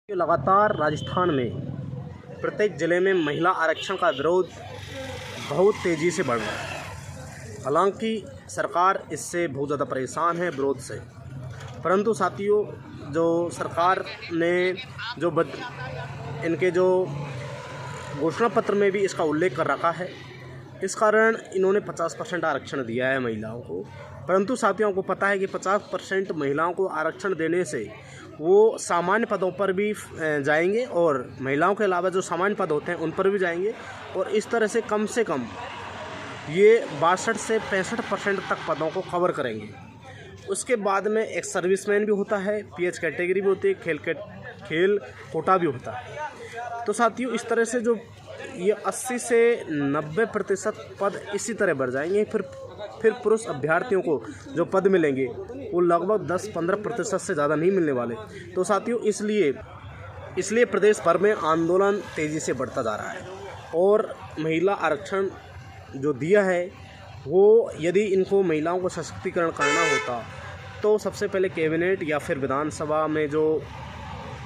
लगातार राजस्थान में प्रत्येक ज़िले में महिला आरक्षण का विरोध बहुत तेज़ी से बढ़ रहा है। हालांकि सरकार इससे बहुत ज़्यादा परेशान है विरोध से, परंतु साथियों जो सरकार ने इनके जो घोषणा पत्र में भी इसका उल्लेख कर रखा है, इस कारण इन्होंने 50% आरक्षण दिया है महिलाओं को। परंतु साथियों को पता है कि 50% महिलाओं को आरक्षण देने से वो सामान्य पदों पर भी जाएंगे और महिलाओं के अलावा जो सामान्य पद होते हैं उन पर भी जाएंगे और इस तरह से कम ये 62 से 65% तक पदों को कवर करेंगे। उसके बाद में एक सर्विसमैन भी होता है, पीएच कैटेगरी भी होती है, खेल कोटा भी होता है। तो साथियों इस तरह से जो ये 80 से 90% पद इसी तरह बढ़ जाएंगे। फिर पुरुष अभ्यर्थियों को जो पद मिलेंगे वो लगभग 10-15% से ज़्यादा नहीं मिलने वाले। तो साथियों इसलिए प्रदेश भर में आंदोलन तेज़ी से बढ़ता जा रहा है और महिला आरक्षण जो दिया है वो यदि इनको महिलाओं को सशक्तिकरण करना होता तो सबसे पहले कैबिनेट या फिर विधानसभा में जो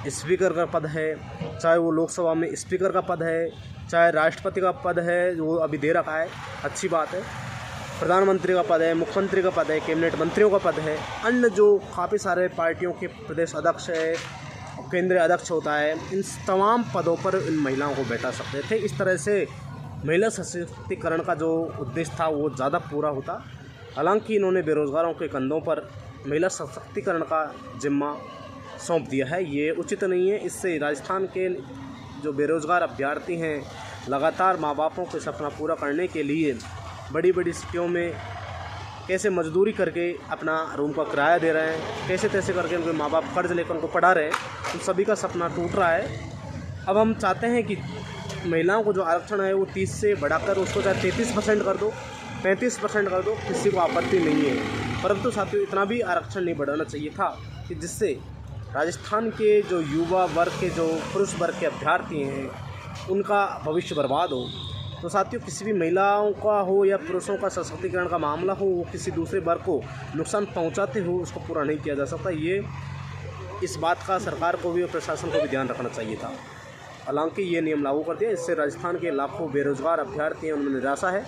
स्पीकर का पद है, चाहे वो लोकसभा में स्पीकर का पद है, चाहे राष्ट्रपति का पद है जो अभी दे रखा है, अच्छी बात है, प्रधानमंत्री का पद है, मुख्यमंत्री का पद है, कैबिनेट मंत्रियों का पद है, अन्य जो काफ़ी सारे पार्टियों के प्रदेश अध्यक्ष है, केंद्रीय अध्यक्ष होता है, इन तमाम पदों पर इन महिलाओं को बैठा सकते थे। इस तरह से महिला सशक्तिकरण का जो उद्देश्य था वो ज़्यादा पूरा होता। हालांकि इन्होंने बेरोजगारों के कंधों पर महिला सशक्तिकरण का जिम्मा सौंप दिया है, ये उचित नहीं है। इससे राजस्थान के जो बेरोजगार अभ्यर्थी हैं लगातार माँ बापों के सपना पूरा करने के लिए बड़ी बड़ी सिटियों में कैसे मजदूरी करके अपना रूम का किराया दे रहे हैं, कैसे तैसे करके उनके माँ बाप कर्ज लेकर उनको पढ़ा रहे हैं, उन सभी का सपना टूट रहा है। अब हम चाहते हैं कि महिलाओं को जो आरक्षण है वो 30 से बढ़ाकर उसको चाहे 33% कर दो, 35% कर दो, किसी को आपत्ति नहीं है। परंतु साथियों इतना भी आरक्षण नहीं बढ़ाना चाहिए था कि जिससे राजस्थान के जो युवा वर्ग के जो पुरुष वर्ग के अभ्यर्थी हैं उनका भविष्य बर्बाद हो। तो साथियों किसी भी महिलाओं का हो या पुरुषों का सशक्तिकरण का मामला हो, वो किसी दूसरे वर्ग को नुकसान पहुंचाते हो उसको पूरा नहीं किया जा सकता। इस बात का सरकार को भी और प्रशासन को भी ध्यान रखना चाहिए था। हालांकि ये नियम लागू कर दिया, इससे राजस्थान के लाखों बेरोजगार अभ्यर्थी हैं उनमें निराशा है,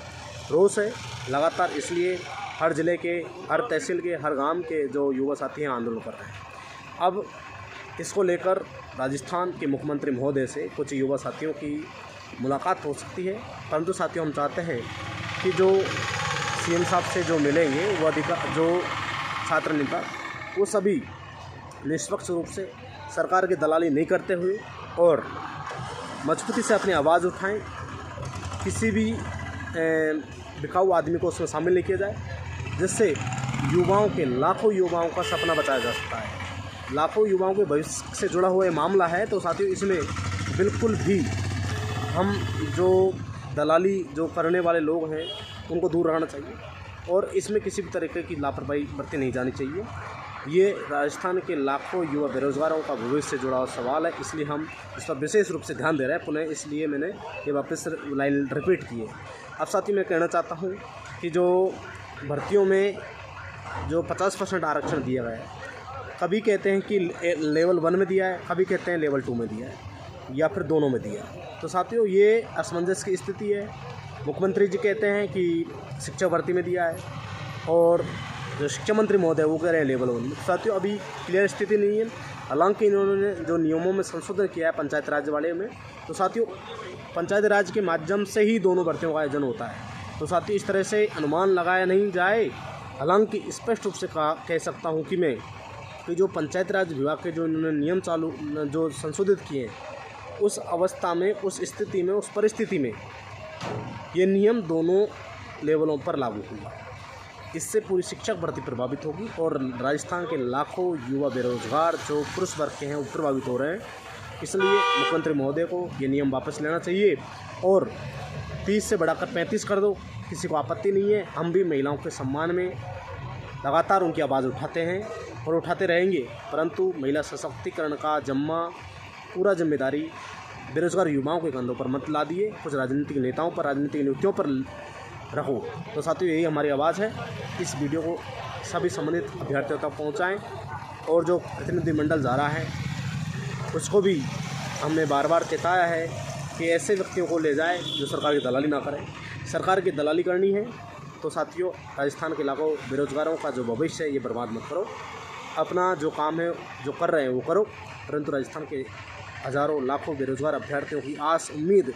रोष है लगातार। इसलिए हर ज़िले के, हर तहसील के, हर गांव के जो युवा साथी हैं आंदोलन कर रहे हैं। अब इसको लेकर राजस्थान के मुख्यमंत्री महोदय से कुछ युवा साथियों की मुलाकात हो सकती है। परंतु साथियों हम चाहते हैं कि जो सीएम साहब से जो मिलेंगे वो जो छात्र नेता वो सभी निष्पक्ष रूप से सरकार की दलाली नहीं करते हुए और मजबूती से अपनी आवाज़ उठाएं। किसी भी बिकाऊ आदमी को उसमें शामिल नहीं किया जाए, जिससे युवाओं के लाखों युवाओं का सपना बचाया जा सकता है। लाखों युवाओं के भविष्य से जुड़ा हुआ मामला है। तो साथियों इसमें बिल्कुल भी हम जो दलाली जो करने वाले लोग हैं उनको दूर रहना चाहिए और इसमें किसी भी तरीके की लापरवाही बरती नहीं जानी चाहिए। ये राजस्थान के लाखों युवा बेरोजगारों का भविष्य से जुड़ा हुआ सवाल है, इसलिए हम इस पर विशेष रूप से ध्यान दे रहे हैं पुनः, इसलिए मैंने ये वापस लाइन रिपीट की है। अब साथियों मैं कहना चाहता हूँ कि जो भर्तियों में जो 50% आरक्षण दिया गया है, कभी कहते हैं कि लेवल 1 में दिया है, कभी कहते हैं लेवल 2 में दिया है या फिर दोनों में दिया है। तो साथियों ये असमंजस की स्थिति है। मुख्यमंत्री जी कहते हैं कि शिक्षा भर्ती में दिया है और जो शिक्षा मंत्री महोदय वो कह रहे हैं लेवल 1 में। साथियों अभी क्लियर स्थिति नहीं है। हालांकि इन्होंने जो नियमों में संशोधन किया है पंचायत राज वाले में, तो साथियों पंचायत राज के माध्यम से ही दोनों भर्तियों का आयोजन होता है। तो साथियों इस तरह से अनुमान लगाया नहीं जाए। हालांकि स्पष्ट रूप से कह सकता हूँ कि मैं कि जो पंचायत राज विभाग के जो इन्होंने नियम जो संशोधित किए हैं उस अवस्था में, उस स्थिति में, उस परिस्थिति में ये नियम दोनों लेवलों पर लागू हुआ। इससे पूरी शिक्षक भर्ती प्रभावित होगी और राजस्थान के लाखों युवा बेरोजगार जो पुरुष वर्ग के हैं वो प्रभावित हो रहे हैं। इसलिए मुख्यमंत्री महोदय को ये नियम वापस लेना चाहिए और 30 से बढ़ाकर 35 कर दो, किसी को आपत्ति नहीं है। हम भी महिलाओं के सम्मान में लगातार उनकी आवाज़ उठाते हैं और उठाते रहेंगे, परंतु महिला सशक्तिकरण का पूरा जिम्मेदारी बेरोजगार युवाओं के कंधों पर मत ला दिए, कुछ राजनीतिक नेताओं पर, राजनीतिक नियुक्तियों पर रखो। तो साथियों यही हमारी आवाज़ है। इस वीडियो को सभी संबंधित अभ्यर्थियों तक पहुँचाएँ और जो प्रतिनिधिमंडल जा रहा है उसको भी हमने बार बार चेताया है कि ऐसे व्यक्तियों को ले जाए जो सरकार की दलाली ना करें। सरकार की दलाली करनी है तो साथियों, राजस्थान के लाखों बेरोजगारों का जो भविष्य है ये बर्बाद मत करो। अपना जो काम है, जो कर रहे हैं वो करो, परंतु राजस्थान के हज़ारों लाखों बेरोजगार अभ्यर्थियों की आस उम्मीद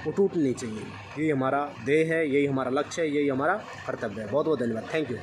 वो टूटनी चाहिए। यही हमारा ध्येय है, यही हमारा लक्ष्य है, यही हमारा कर्तव्य है। बहुत बहुत धन्यवाद। Thank you.